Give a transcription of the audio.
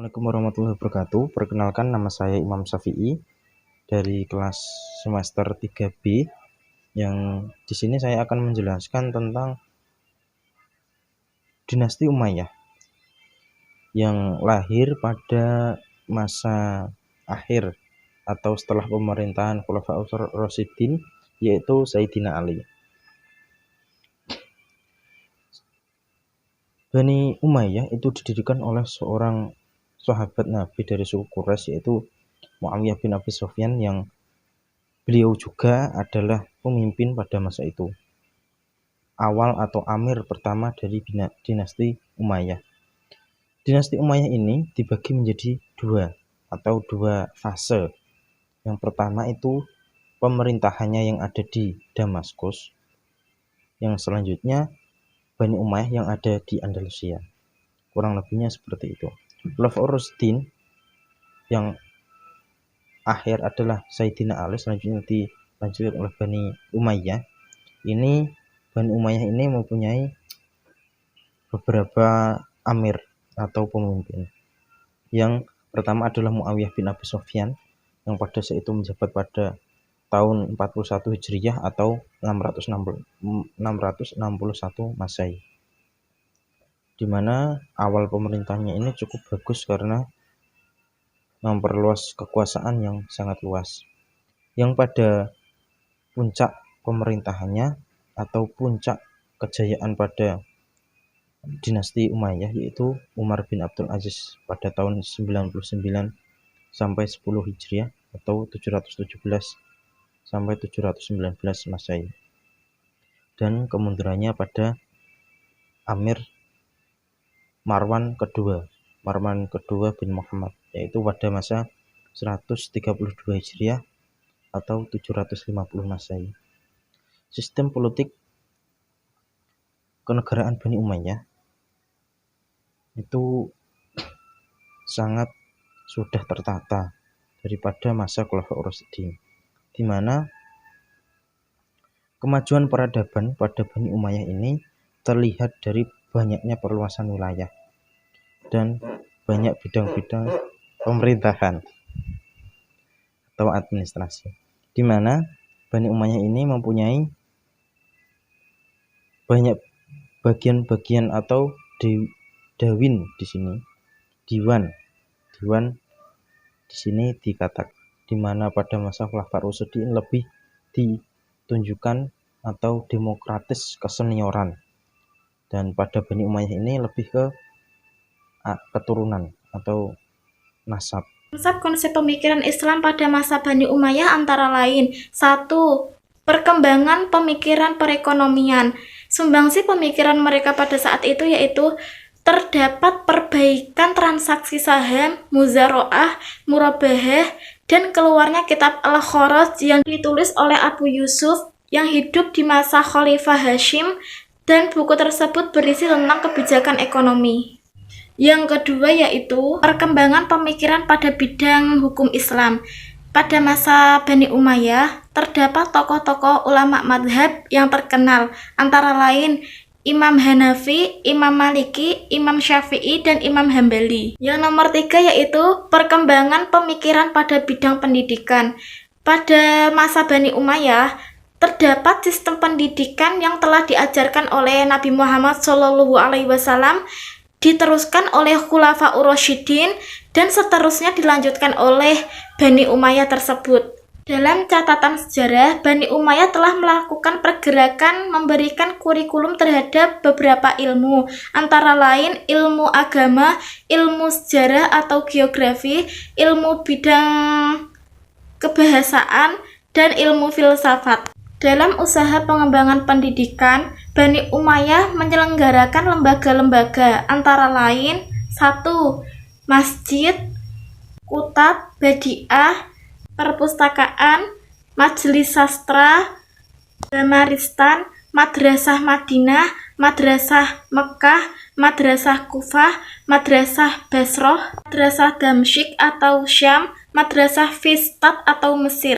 Assalamualaikum warahmatullahi wabarakatuh. Perkenalkan, nama saya Imam Syafi'i dari kelas semester 3B, yang di sini saya akan menjelaskan tentang dinasti Umayyah yang lahir pada masa akhir atau setelah pemerintahan Khulafaur Rasyidin, yaitu Sayyidina Ali. Bani Umayyah itu didirikan oleh seorang sahabat Nabi dari suku Quraisy, yaitu Muawiyah bin Abi Sufyan, yang beliau juga adalah pemimpin pada masa itu, awal atau amir pertama dari dinasti Umayyah. Dinasti Umayyah ini dibagi menjadi dua fase. Yang pertama itu pemerintahannya yang ada di Damaskus, yang selanjutnya Bani Umayyah yang ada di Andalusia. Kurang lebihnya seperti itu. Khulafaur Rasyidin yang akhir adalah Sayyidina Ali, selanjutnya dilanjutkan oleh Bani Umayyah. Bani Umayyah ini mempunyai beberapa amir atau pemimpin. Yang pertama adalah Muawiyah bin Abi Sufyan, yang pada saat itu menjabat pada tahun 41 Hijriyah atau 661 Masehi, di mana awal pemerintahnya ini cukup bagus karena memperluas kekuasaan yang sangat luas. Yang pada puncak pemerintahannya atau puncak kejayaan pada dinasti Umayyah yaitu Umar bin Abdul Aziz pada tahun 99 sampai 10 Hijriah atau 717 sampai 719 Masehi, dan kemundurannya pada Amir Marwan kedua bin Muhammad, yaitu pada masa 132 Hijriah atau 750 Masehi. Sistem politik kenegaraan Bani Umayyah itu sangat sudah tertata daripada masa Khulafaur Rasyidin, di mana kemajuan peradaban pada Bani Umayyah ini terlihat dari banyaknya perluasan wilayah dan banyak bidang-bidang pemerintahan atau administrasi, di mana Bani Umayyah ini mempunyai banyak bagian-bagian atau diwan di sini dikatakan, di mana pada masa Khulafaur Rasyidin lebih ditunjukkan atau demokratis kesenioran, dan pada Bani Umayyah ini lebih ke keturunan atau nasab. Konsep pemikiran Islam pada masa Bani Umayyah antara lain: 1. Perkembangan pemikiran perekonomian. Sumbangsi pemikiran mereka pada saat itu yaitu terdapat perbaikan transaksi saham, muzaroah, murabahah, dan keluarnya kitab Al-Kharaj yang ditulis oleh Abu Yusuf yang hidup di masa Khalifah Hashim, dan buku tersebut berisi tentang kebijakan ekonomi. Yang kedua yaitu perkembangan pemikiran pada bidang hukum Islam. Pada masa Bani Umayyah terdapat tokoh-tokoh ulama madhab yang terkenal, antara lain Imam Hanafi, Imam Maliki, Imam Syafi'i, dan Imam Hambali. Yang nomor 3 yaitu perkembangan pemikiran pada bidang pendidikan. Pada masa Bani Umayyah terdapat sistem pendidikan yang telah diajarkan oleh Nabi Muhammad SAW, diteruskan oleh Khulafaur Rasyidin, dan seterusnya dilanjutkan oleh Bani Umayyah tersebut. Dalam catatan sejarah, Bani Umayyah telah melakukan pergerakan memberikan kurikulum terhadap beberapa ilmu, antara lain ilmu agama, ilmu sejarah atau geografi, ilmu bidang kebahasaan, dan ilmu filsafat. Dalam usaha pengembangan pendidikan, Bani Umayyah menyelenggarakan lembaga-lembaga, antara lain 1. Masjid, kutab, badiah, perpustakaan, majelis sastra, damaristan, madrasah Madinah, madrasah Mekah, madrasah Kufah, madrasah Basroh, madrasah Damsyik atau Syam, madrasah Fistat atau Mesir.